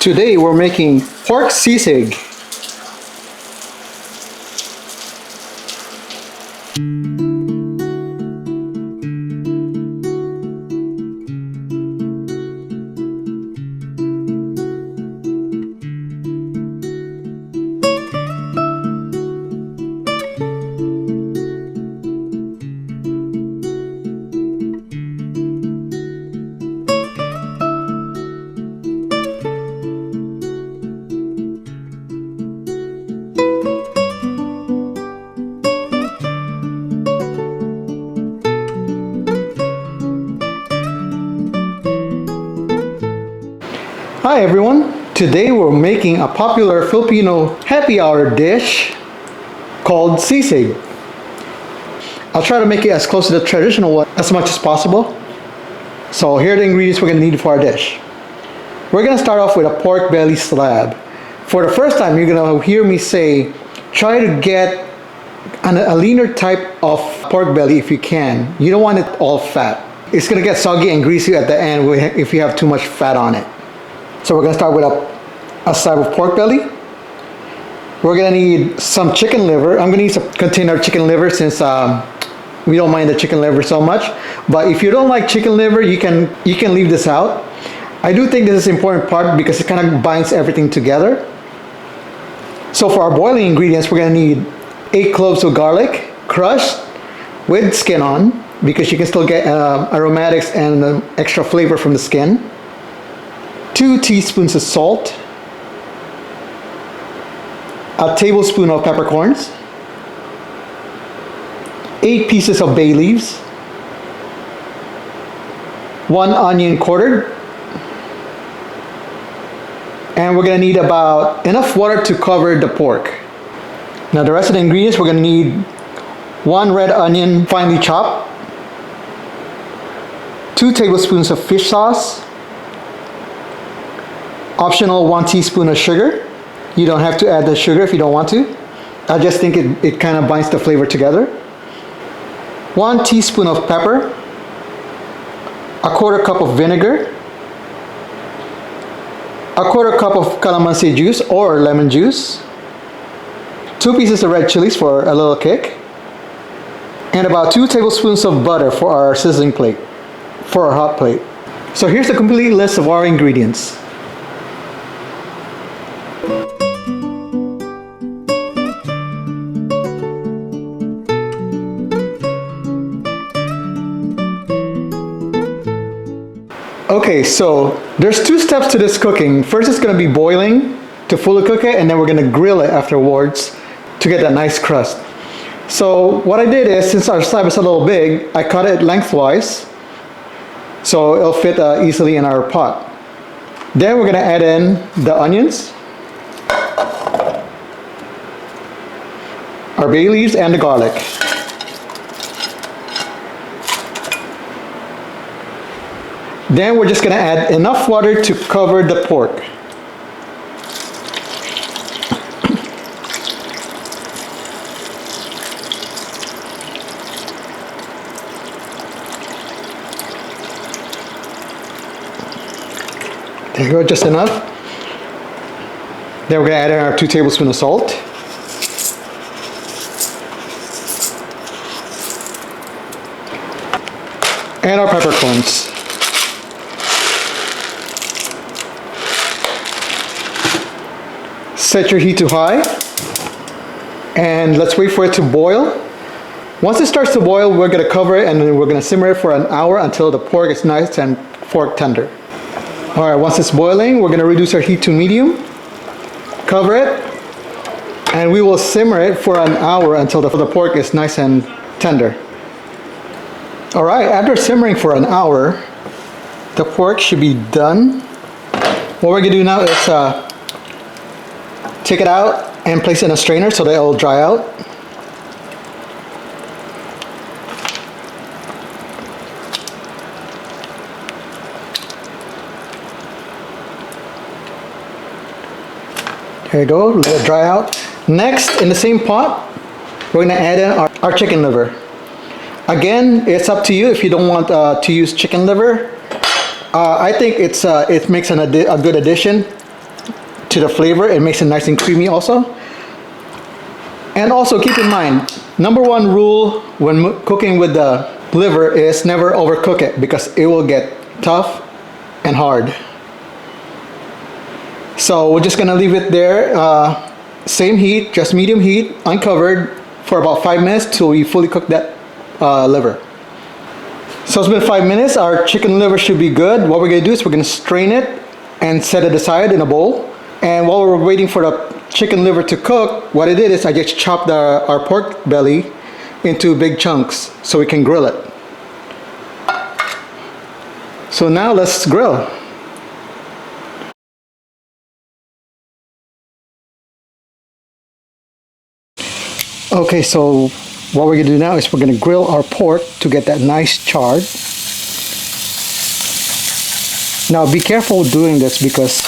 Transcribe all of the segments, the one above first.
Today we're making pork sisig. Hi everyone, today we're making a popular Filipino happy hour dish called sisig. I'll try to make it as close to the traditional one as much as possible. So here are the ingredients we're going to need for our dish. We're going to start off with a pork belly slab. For the first time, you're going to hear me say, try to get a leaner type of pork belly if you can. You don't want it all fat. It's going to get soggy and greasy at the end if you have too much fat on it. So we're going to start with a slab of pork belly. We're going to need some chicken liver. I'm going to use a container of chicken liver since we don't mind the chicken liver so much. But if you don't like chicken liver, you can leave this out. I do think this is an important part because it kind of binds everything together. So for our boiling ingredients, we're going to need 8 cloves of garlic, crushed with skin on, because you can still get aromatics and extra flavor from the skin. 2 teaspoons of salt, a tablespoon of peppercorns, 8 pieces of bay leaves, 1 onion quartered, and we're going to need about enough water to cover the pork. Now the rest of the ingredients, we're going to need 1 red onion finely chopped, 2 tablespoons of fish sauce, optional 1 teaspoon of sugar. You don't have to add the sugar if you don't want to. I just think it kind of binds the flavor together. 1 teaspoon of pepper, a 1/4 cup of vinegar, a 1/4 cup of calamansi juice or lemon juice, 2 pieces of red chilies for a little kick, and about 2 tablespoons of butter for our sizzling plate, for our hot plate. So here's the complete list of our ingredients. Okay, so there's 2 steps to this cooking. First, it's going to be boiling to fully cook it, and then we're going to grill it afterwards to get that nice crust. So what I did is, since our slab is a little big, I cut it lengthwise so it'll fit easily in our pot. Then we're going to add in the onions, our bay leaves, and the garlic. Then we're just going to add enough water to cover the pork. There you go, just enough. Then we're going to add in our 2 tablespoons of salt. And our peppercorns. Set your heat to high, and let's wait for it to boil. Once it starts to boil, we're going to cover it, and then we're going to simmer it for an hour until the pork is nice and fork tender. Alright, once it's boiling, we're going to reduce our heat to medium, cover it, and we will simmer it for an hour until the pork is nice and tender. Alright, after simmering for an hour, the pork should be done. What we're going to do now is take it out and place it in a strainer so that it will dry out. There you go, let it dry out. Next, in the same pot, we're going to add in our chicken liver. Again, it's up to you if you don't want to use chicken liver. I think it makes a good addition. to the flavor. It makes it nice and creamy also. And also keep in mind, number one rule when cooking with the liver is never overcook it because it will get tough and hard. So we're just gonna leave it there, same heat, just medium heat, uncovered for about 5 minutes till we fully cook that liver. So it's been 5 minutes, our chicken liver should be good. What we're gonna do is we're gonna strain it and set it aside in a bowl. And while we're waiting for the chicken liver to cook, what I did is I just chopped our pork belly into big chunks so we can grill it. So now let's grill. Okay, so what we're gonna do now is we're gonna grill our pork to get that nice charred. Now be careful doing this because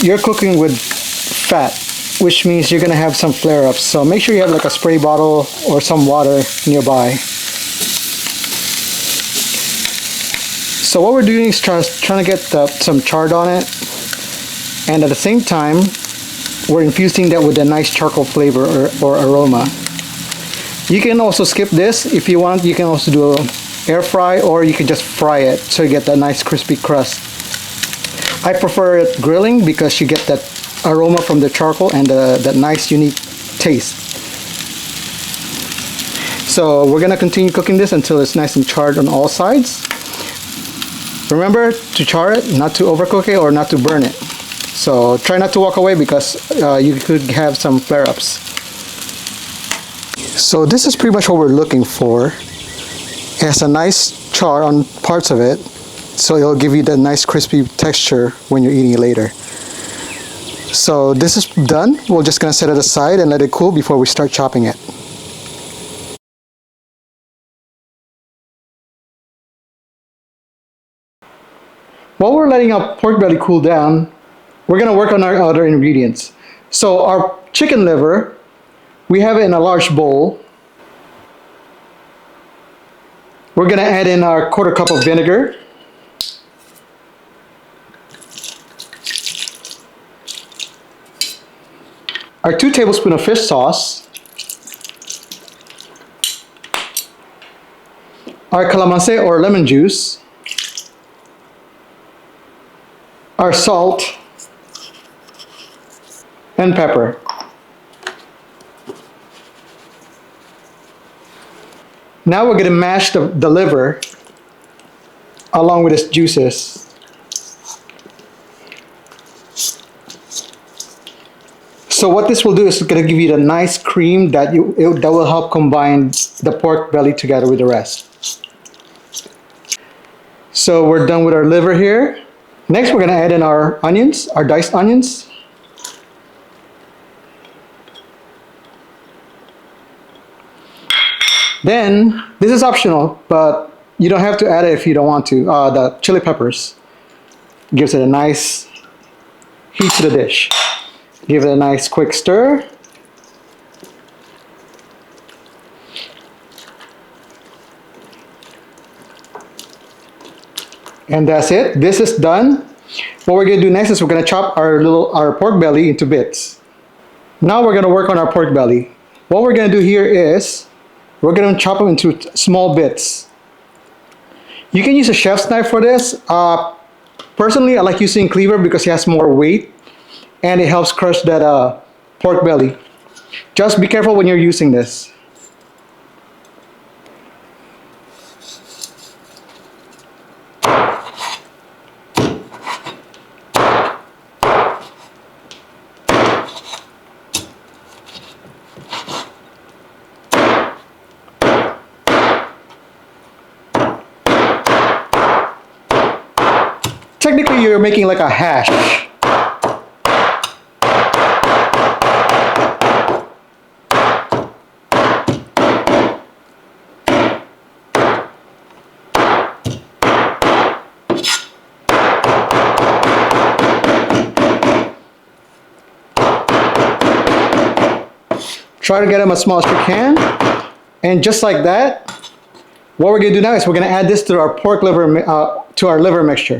you're cooking with fat, which means you're gonna have some flare-ups. So make sure you have like a spray bottle or some water nearby. So what we're doing is trying to get some chard on it, and at the same time we're infusing that with a nice charcoal flavor or aroma. You can also skip this if you want. You can also do an air fry, or you can just fry it so you get that nice crispy crust. I prefer it grilling because you get that aroma from the charcoal and that nice unique taste. So we're gonna continue cooking this until it's nice and charred on all sides. Remember to char it, not to overcook it or not to burn it. So try not to walk away because you could have some flare-ups. So this is pretty much what we're looking for. It has a nice char on parts of it, so it'll give you that nice crispy texture when you're eating it later. So this is done. We're just gonna set it aside and let it cool before we start chopping it. While we're letting our pork belly cool down, we're gonna work on our other ingredients. So our chicken liver, we have it in a large bowl. We're gonna add in our 1/4 cup of vinegar. Our 2 tablespoons of fish sauce. Our calamansi or lemon juice. Our salt and pepper. Now we're going to mash the liver along with its juices. So what this will do is it's going to give you the nice cream that will help combine the pork belly together with the rest. So we're done with our liver here. Next, we're going to add in our onions, our diced onions. Then, this is optional, but you don't have to add it if you don't want to. The chili peppers gives it a nice heat to the dish. Give it a nice quick stir. And that's it. This is done. What we're gonna do next is we're gonna chop our pork belly into bits. Now we're gonna work on our pork belly. What we're gonna do here is we're gonna chop them into small bits. You can use a chef's knife for this. Personally, I like using cleaver because it has more weight and it helps crush that pork belly. Just be careful when you're using this. Technically, you're making like a hash. Try to get them as small as you can. And just like that, what we're going to do now is we're going to add this to our pork liver, to our liver mixture.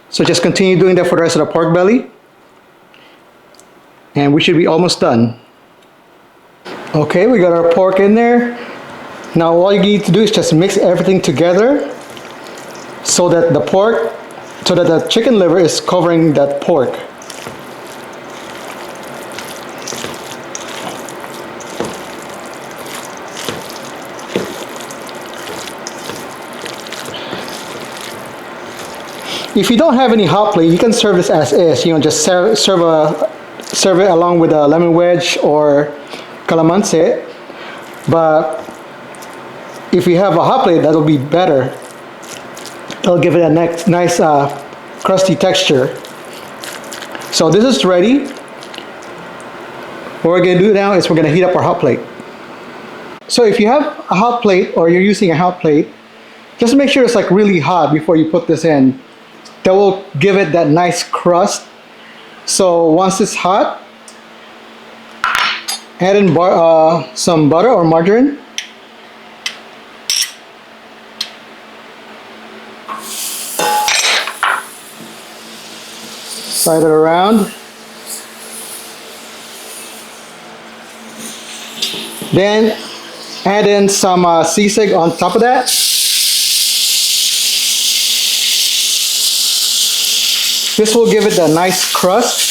So just continue doing that for the rest of the pork belly. And we should be almost done. Okay, we got our pork in there. Now all you need to do is just mix everything together so that the chicken liver is covering that pork. If you don't have any hot plate, you can serve this as is. You know, just serve it along with a lemon wedge or calamansi. But if you have a hot plate, that'll be better. It'll give it a nice crusty texture. So this is ready. What we're gonna do now is we're gonna heat up our hot plate. So if you have a hot plate or you're using a hot plate, just make sure it's like really hot before you put this in. That will give it that nice crust. So once it's hot, add in some butter or margarine. Slide it around. Then add in some sisig on top of that. This will give it a nice crust.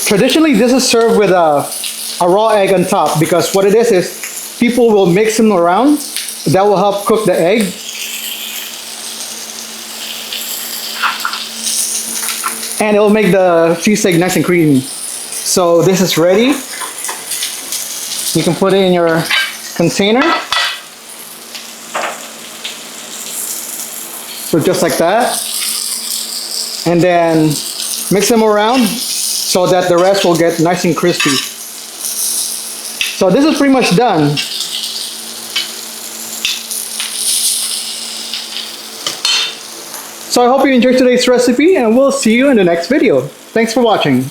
Traditionally, this is served with a raw egg on top because what it is people will mix them around. That will help cook the egg. And it will make the sisig nice and creamy. So this is ready. You can put it in your container. So just like that. And then mix them around so that the rest will get nice and crispy. So this is pretty much done. So I hope you enjoyed today's recipe and we'll see you in the next video. Thanks for watching.